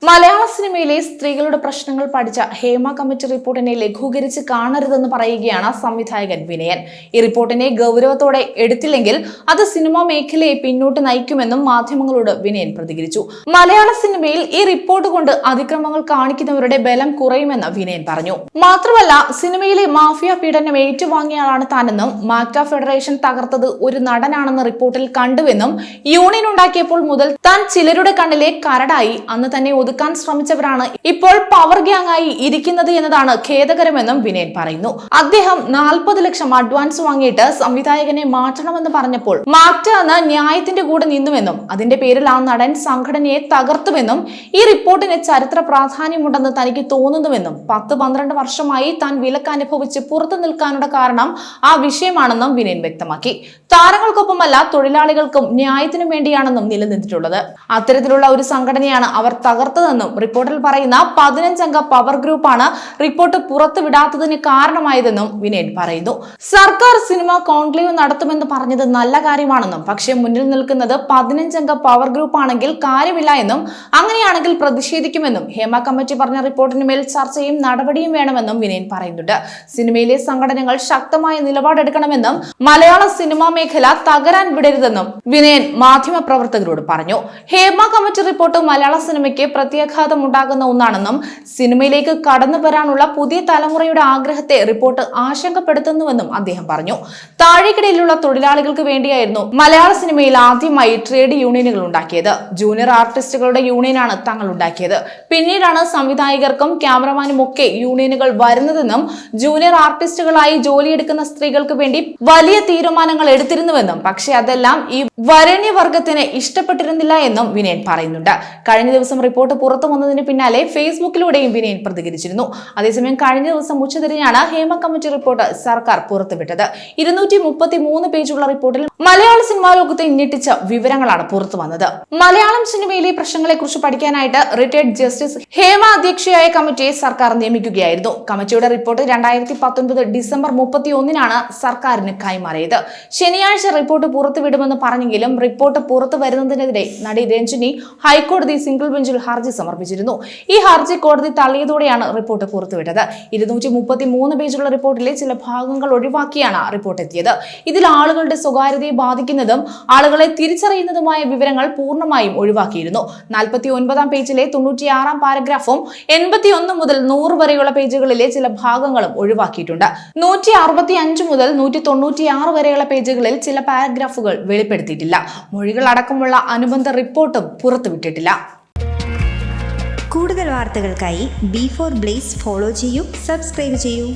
മലയാള സിനിമയിലെ സ്ത്രീകളുടെ പ്രശ്നങ്ങൾ പഠിച്ച ഹേമ കമ്മിറ്റി റിപ്പോർട്ടിനെ ലഘൂകരിച്ച് കാണരുതെന്ന് പറയുകയാണ് സംവിധായകൻ വിനയൻ. ഈ റിപ്പോർട്ടിനെ ഗൗരവത്തോടെ എടുത്തില്ലെങ്കിൽ അത് സിനിമാ മേഖലയെ പിന്നോട്ട് നയിക്കുമെന്നും മാധ്യമങ്ങളോട് വിനയൻ പ്രതികരിച്ചു. മലയാള സിനിമയിൽ ഈ റിപ്പോർട്ട് കൊണ്ട് അതിക്രമങ്ങൾ കാണിക്കുന്നവരുടെ ബലം കുറയുമെന്ന് വിനയൻ പറഞ്ഞു. മാത്രമല്ല, സിനിമയിലെ മാഫിയ പീഡനം ഏറ്റുവാങ്ങിയയാളാണ് താനെന്നും മാക്ട ഫെഡറേഷൻ തകർത്തത് ഒരു നടനാണെന്ന് റിപ്പോർട്ടിൽ കണ്ടുവെന്നും യൂണിയൻ ഉണ്ടാക്കിയപ്പോൾ മുതൽ താൻ ചിലരുടെ കണ്ണിലെ കരടായി അന്ന് തന്നെ ഒതുക്കാൻ ശ്രമിച്ചവരാണ് ഇപ്പോൾ പവർ ഗ്യാങ് ആയി ഇരിക്കുന്നത് എന്നതാണ് ഖേദകരമെന്നും വിനയൻ പറയുന്നു. അദ്ദേഹം 40 ലക്ഷം അഡ്വാൻസ് വാങ്ങിയിട്ട് സംവിധായകനെ മാറ്റണമെന്ന് പറഞ്ഞപ്പോൾ മാക്ട എന്ന ന്യായത്തിന്റെ കൂടെ നിന്നുവെന്നും അതിന്റെ പേരിൽ ആ നടൻ സംഘടനയെ തകർത്തുവെന്നും ഈ റിപ്പോർട്ടിന് ചരിത്ര പ്രാധാന്യമുണ്ടെന്ന് തനിക്ക് തോന്നുന്നുവെന്നും 10-12 വർഷമായി താൻ വിലക്ക് അനുഭവിച്ച് പുറത്തു നിൽക്കാനുള്ള കാരണം ആ വിഷയമാണെന്നും വിനയൻ വ്യക്തമാക്കി. താരങ്ങൾക്കൊപ്പമല്ല, തൊഴിലാളികൾക്കും ന്യായത്തിനു വേണ്ടിയാണെന്നും നിലനിന്നിട്ടുള്ളത്. അത്തരത്തിലുള്ള ഒരു സംഘടനയാണ് അവർ തകർത്തതെന്നും റിപ്പോർട്ടിൽ പറയുന്ന 15 അംഗ പവർ ഗ്രൂപ്പാണ് റിപ്പോർട്ട് പുറത്തുവിടാത്തതിന് കാരണമായതെന്നും വിനയൻ പറയുന്നു. സർക്കാർ സിനിമ കോൺക്ലേവ് നടത്തുമെന്ന് പറഞ്ഞത് നല്ല കാര്യമാണെന്നും പക്ഷേ മുന്നിൽ നിൽക്കുന്നത് 15 അംഗ പവർ ഗ്രൂപ്പ് ആണെങ്കിൽ കാര്യമില്ല എന്നും അങ്ങനെയാണെങ്കിൽ പ്രതിഷേധിക്കുമെന്നും ഹേമ കമ്മിറ്റി പറഞ്ഞ റിപ്പോർട്ടിന് മേൽ ചർച്ചയും നടപടിയും വേണമെന്നും വിനയൻ പറയുന്നുണ്ട്. സിനിമയിലെ സംഘടനകൾ ശക്തമായ നിലപാടെടുക്കണമെന്നും മലയാള സിനിമാ മേഖല തകരാൻ വിടരുതെന്നും വിനയൻ മാധ്യമപ്രവർത്തകരോട് പറഞ്ഞു. ഹേമ കമ്മിറ്റി റിപ്പോർട്ട് മലയാള സിനിമയ്ക്ക് പ്രത്യാഘാതം ഉണ്ടാകുന്ന ഒന്നാണെന്നും സിനിമയിലേക്ക് കടന്നു വരാനുള്ള പുതിയ തലമുറയുടെ ആഗ്രഹത്തെ റിപ്പോർട്ട് ആശങ്കപ്പെടുത്തുന്നുവെന്നും അദ്ദേഹം പറഞ്ഞു. താഴേക്കിടയിലുള്ള തൊഴിലാളികൾക്ക് വേണ്ടിയായിരുന്നു മലയാള സിനിമയിൽ ആദ്യമായി ട്രേഡ് യൂണിയനുകൾ ഉണ്ടാക്കിയത്. ജൂനിയർ ആർട്ടിസ്റ്റുകളുടെ യൂണിയനാണ് തങ്ങൾ ഉണ്ടാക്കിയത്. പിന്നീടാണ് സംവിധായകർക്കും ക്യാമറമാനും ഒക്കെ യൂണിയനുകൾ വരുന്നതെന്നും ജൂനിയർ ആർട്ടിസ്റ്റുകളായി ജോലിയെടുക്കുന്ന സ്ത്രീകൾക്ക് വേണ്ടി വലിയ തീരുമാനങ്ങൾ എടുത്തിരുന്നുവെന്നും പക്ഷേ അതെല്ലാം ഈ വരേണ്യവർഗത്തിന് ഇഷ്ടപ്പെട്ടിരുന്നില്ല എന്നും വിനയൻ പറയുന്നുണ്ട്. കഴിഞ്ഞ ദിവസം റിപ്പോർട്ട് പുറത്തു വന്നതിന് പിന്നാലെ ഫേസ്ബുക്കിലൂടെയും വിനയൻ പ്രതികരിച്ചിരുന്നു. അതേസമയം കഴിഞ്ഞ ദിവസം ഉച്ചതിരിഞ്ഞാണ് ഹേമ കമ്മിറ്റി റിപ്പോർട്ട് സർക്കാർ പുറത്തുവിട്ടത്. 233 പേജുള്ള റിപ്പോർട്ടിൽ മലയാള സിനിമാ ലോകത്തെ ഞെട്ടിച്ച വിവരങ്ങളാണ് പുറത്തു വന്നത്. മലയാളം സിനിമയിലെ പ്രശ്നങ്ങളെ കുറിച്ച് പഠിക്കാനായിട്ട് റിട്ടയർഡ് ജസ്റ്റിസ് ഹേമ അധ്യക്ഷയായ കമ്മിറ്റിയെ സർക്കാർ നിയമിക്കുകയായിരുന്നു. കമ്മിറ്റിയുടെ റിപ്പോർട്ട് 2019 ഡിസംബർ 31-നാണ് സർക്കാരിന് കൈമാറിയത്. ശനിയാഴ്ച റിപ്പോർട്ട് പുറത്തുവിടുമെന്ന് പറഞ്ഞെങ്കിലും റിപ്പോർട്ട് പുറത്തു വരുന്നതിനെതിരെ നടി രഞ്ജിനി ഹൈക്കോടതി സിംഗിൾ ബെഞ്ചിൽ ഹർജി സമർപ്പിച്ചിരുന്നു. ഈ ഹർജി കോടതി തള്ളിയതോടെയാണ് റിപ്പോർട്ട് പുറത്തുവിട്ടത്. 233 പേജുള്ള റിപ്പോർട്ടിലെ ചില ഭാഗങ്ങൾ ഒഴിവാക്കിയാണ് റിപ്പോർട്ട് എത്തിയത്. ഇതിൽ ആളുകളുടെ സ്വകാര്യതയെ ബാധിക്കുന്നതും ആളുകളെ തിരിച്ചറിയുന്നതുമായ വിവരങ്ങൾ പൂർണ്ണമായും ഒഴിവാക്കിയിരുന്നു. 49-ാം പേജിലെ 96-ാം പാരഗ്രാഫും 81 മുതൽ 100 വരെയുള്ള പേജുകളിലെ ചില ഭാഗങ്ങളും ഒഴിവാക്കിയിട്ടുണ്ട്. 165 മുതൽ 196 വരെയുള്ള പേജുകളിൽ ചില പാരഗ്രാഫുകൾ വെളിപ്പെടുത്തിയിട്ടില്ല. മൊഴികൾ അടക്കമുള്ള അനുബന്ധ റിപ്പോർട്ടും പുറത്തുവിട്ടിട്ടില്ല. കൂടുതൽ വാർത്തകൾക്കായി B4 Blaze ഫോളോ ചെയ്യൂ, സബ്സ്ക്രൈബ് ചെയ്യൂ.